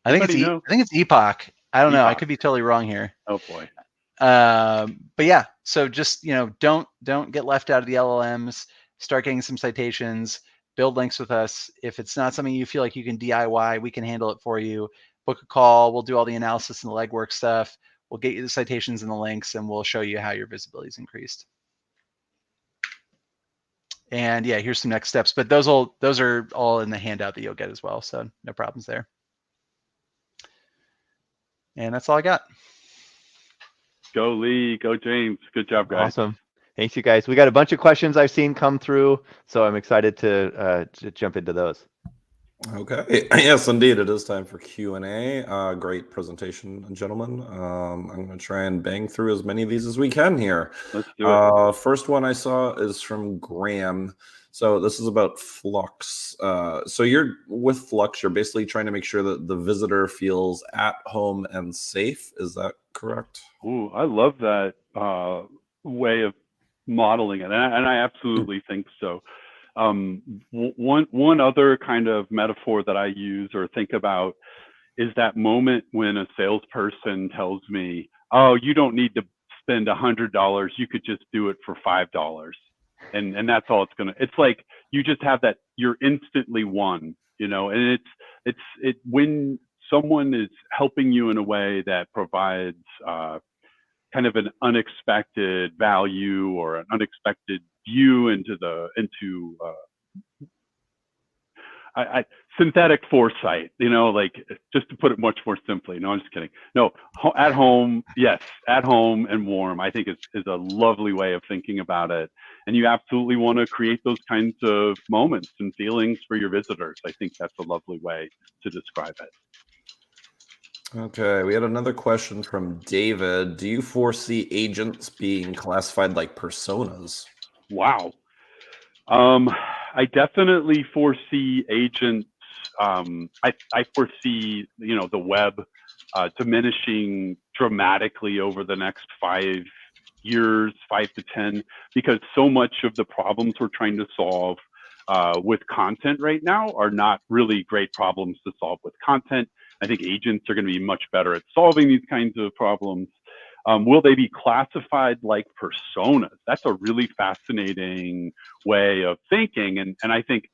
I think it's epoch. I don't know. I could be totally wrong here. Oh boy. But yeah, so just, don't get left out of the LLMs. Start getting some citations, build links with us. If it's not something you feel like you can DIY, we can handle it for you. Book a call. We'll do all the analysis and the legwork stuff. We'll get you the citations and the links, and we'll show you how your visibility is increased. And yeah, here's some next steps, but those are all in the handout that you'll get as well. So no problems there. And that's all I got. Go Lee, go James. Good job, guys. Awesome. Thanks, you guys. We got a bunch of questions I've seen come through, so I'm excited to jump into those. Okay. Yes, indeed. It is time for Q&A. Great presentation, gentlemen. I'm going to try and bang through as many of these as we can here. Let's do it. First one I saw is from Graham. So this is about FLUQs. So you're with FLUQs, you're basically trying to make sure that the visitor feels at home and safe. Is that correct? Ooh, I love that way of modeling it, and I absolutely think so. One other kind of metaphor that I use or think about is that moment when a salesperson tells me, "Oh, you don't need to spend $100. You could just do it for $5." And that's all it's gonna. It's like you just have that. You're instantly won, you know. And it's when someone is helping you in a way that provides kind of an unexpected value or an unexpected view into synthetic foresight, you know, like, just to put it much more simply. No, I'm just kidding. No, at home, yes, at home and warm, I think is a lovely way of thinking about it. And you absolutely want to create those kinds of moments and feelings for your visitors. I think that's a lovely way to describe it. Okay, we had another question from David. Do you foresee agents being classified like personas? Wow. I definitely foresee agents. I foresee, you know, the web diminishing dramatically over the next 5 years, 5 to 10, because so much of the problems we're trying to solve with content right now are not really great problems to solve with content. I think agents are going to be much better at solving these kinds of problems. Will they be classified like personas? That's a really fascinating way of thinking. And I think,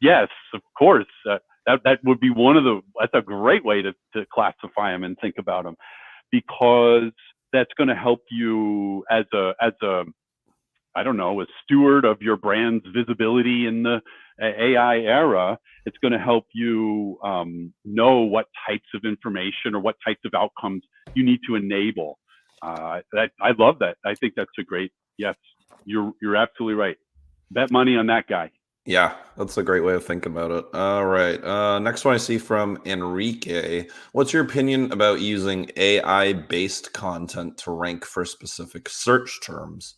yes, of course, that would be that's a great way to classify them and think about them, because that's going to help you as a I don't know, a steward of your brand's visibility in the AI era. It's going to help you know what types of information or what types of outcomes you need to enable. I love that. I think that's a great, yes, you're absolutely right. Bet money on that guy. Yeah, that's a great way of thinking about it. All right. Next one I see from Enrique. What's your opinion about using AI-based content to rank for specific search terms?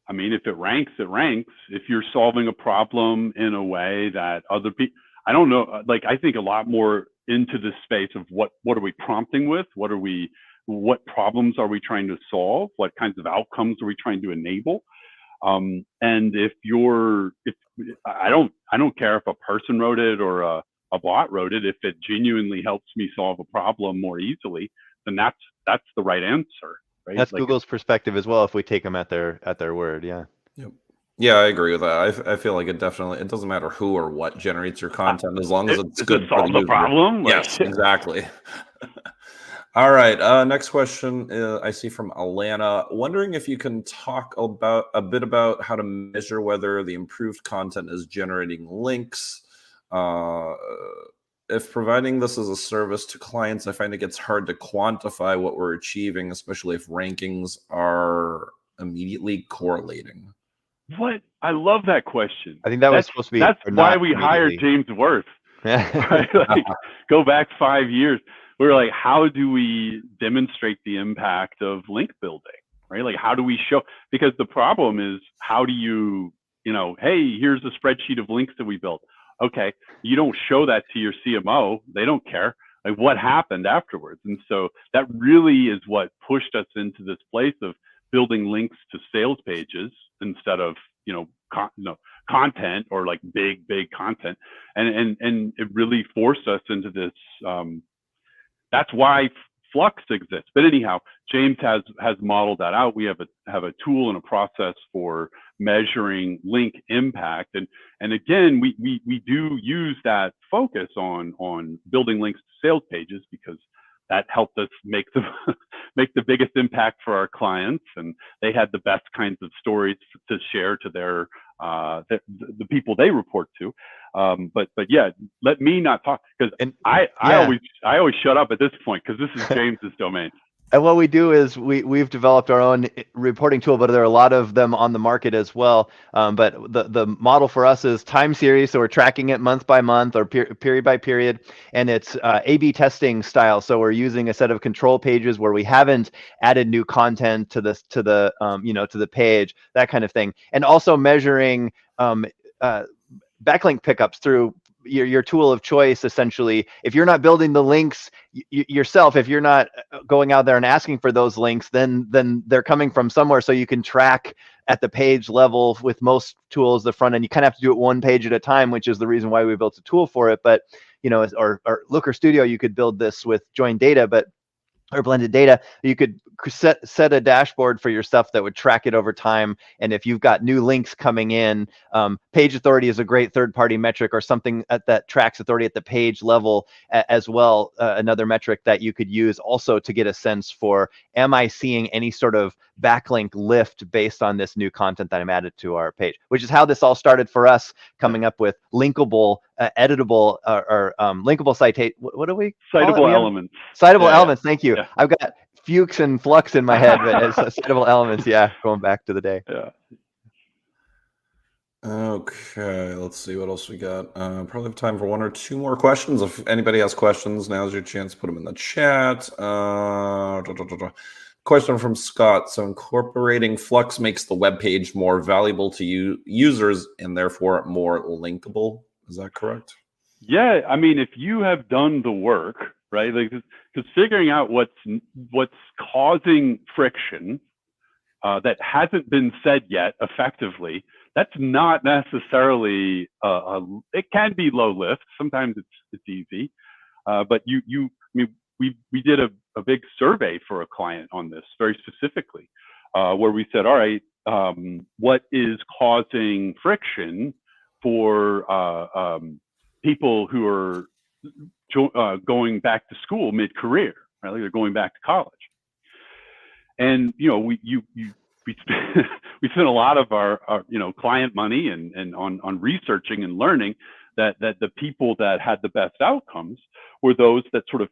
I mean, if it ranks, it ranks. If you're solving a problem in a way that other people, I don't know, like, I think a lot more into the space of what are we prompting with? What problems are we trying to solve? What kinds of outcomes are we trying to enable? And if I don't care if a person wrote it or a bot wrote it, if it genuinely helps me solve a problem more easily, then that's the right answer. Right? That's like Google's perspective as well, if we take them at their word. Yeah. Yep. Yeah, I agree with that. I feel like it doesn't matter who or what generates your content, as long as it's good for solve the problem. Yes, exactly. All right. Next question I see from Alana. Wondering if you can talk a bit about how to measure whether the improved content is generating links. If providing this as a service to clients, I find it gets hard to quantify what we're achieving, especially if rankings are immediatly correlating. What? I love that question. I think that's supposed to be. That's why we hired James Wirth. Right? Like, go back 5 years. We were like, how do we demonstrate the impact of link building? Right? Like, how do we show? Because the problem is, how do you know, hey, here's a spreadsheet of links that we built. Okay, you don't show that to your CMO. They don't care. Like, what happened afterwards? And so that really is what pushed us into this place of building links to sales pages instead of, content, or like big content. And it really forced us into this. That's why FLUQs exists. But anyhow, James has modeled that out. We have a tool and a process for measuring link impact. And again, we do use that focus on building links to sales pages, because that helped us make the biggest impact for our clients, and they had the best kinds of stories to share to their the people they report to. But yeah, let me not talk, because I always shut up at this point, because this is James's domain. And what we do is we've developed our own reporting tool, but there are a lot of them on the market as well. But the model for us is time series, so we're tracking it month by month or period by period, and it's A/B testing style. So we're using a set of control pages where we haven't added new content to the to the page, that kind of thing, and also measuring backlink pickups through your tool of choice. Essentially, if you're not building the links yourself, if you're not going out there and asking for those links, then they're coming from somewhere. So you can track at the page level with most tools, the front end. You kind of have to do it one page at a time, which is the reason why we built a tool for it. But or Looker Studio, you could build this with joined data, or blended data. You could set a dashboard for your stuff that would track it over time. And if you've got new links coming in, page authority is a great third-party metric, or something that tracks authority at the page level as well. Another metric that you could use also to get a sense for, am I seeing any sort of backlink lift based on this new content that I'm added to our page, which is how this all started for us, coming up with linkable, editable, or linkable citate. What do we call Citable it? elements. Citable elements. Thank you. Yeah. I've got FLUQs and FLUQs in my head, but it's citable elements. Yeah, going back to the day. Yeah. Okay, let's see what else we got. Probably have time for one or two more questions. If anybody has questions, now's your chance to put them in the chat. Question from Scott. So incorporating FLUQs makes the web page more valuable to users and therefore more linkable. Is that correct? Yeah, I mean, if you have done the work, right? Like, because figuring out what's causing friction that hasn't been said yet effectively, that's not necessarily it can be low lift. Sometimes it's easy, but I mean, we did a big survey for a client on this very specifically, where we said, all right, what is causing friction for people who are going back to school mid-career, right? Like they're going back to college. And we spent a lot of our client money and on researching and learning that the people that had the best outcomes were those that sort of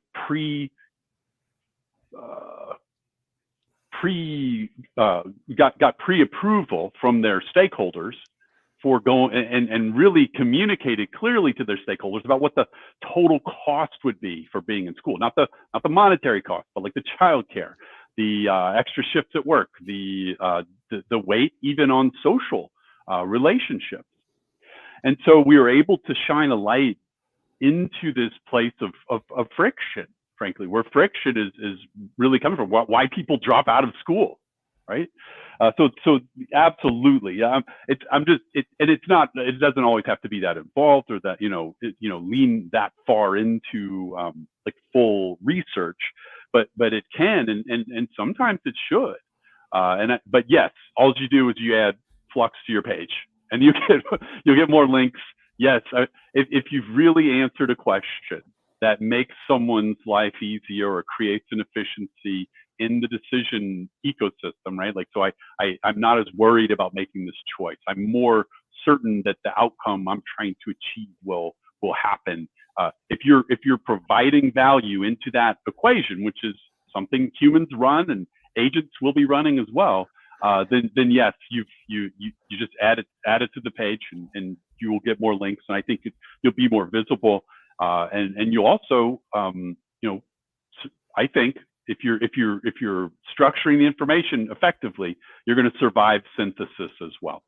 got pre-approval from their stakeholders for going and really communicated clearly to their stakeholders about what the total cost would be for being in school, not the monetary cost, but like the childcare, the extra shifts at work, the weight even on social relationships. And so we were able to shine a light into this place of friction, frankly, where friction is really coming from, why people drop out of school, right? So absolutely, it doesn't always have to be that involved or that lean that far into like full research, but it can and sometimes it should. But yes, all you do is you add FLUQs to your page, and you'll get more links. Yes, if you've really answered a question that makes someone's life easier or creates an efficiency in the decision ecosystem, right? Like, so I'm not as worried about making this choice. I'm more certain that the outcome I'm trying to achieve will happen. If you're providing value into that equation, which is something humans run and agents will be running as well, then yes, you just add it to the page, and you will get more links, and I think you'll be more visible, and you'll also I think if you're structuring the information effectively, you're going to survive synthesis as well.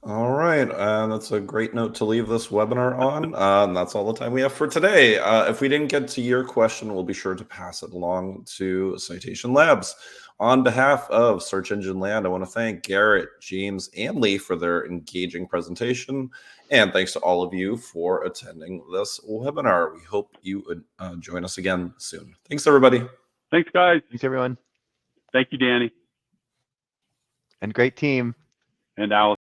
All right, that's a great note to leave this webinar on. And that's all the time we have for today. If we didn't get to your question, we'll be sure to pass it along to Citation Labs. On behalf of Search Engine Land, I want to thank Garrett, James, and Lee for their engaging presentation. And thanks to all of you for attending this webinar. We hope you would join us again soon. Thanks, everybody. Thanks, guys. Thanks, everyone. Thank you, Danny. And great team. And Alice.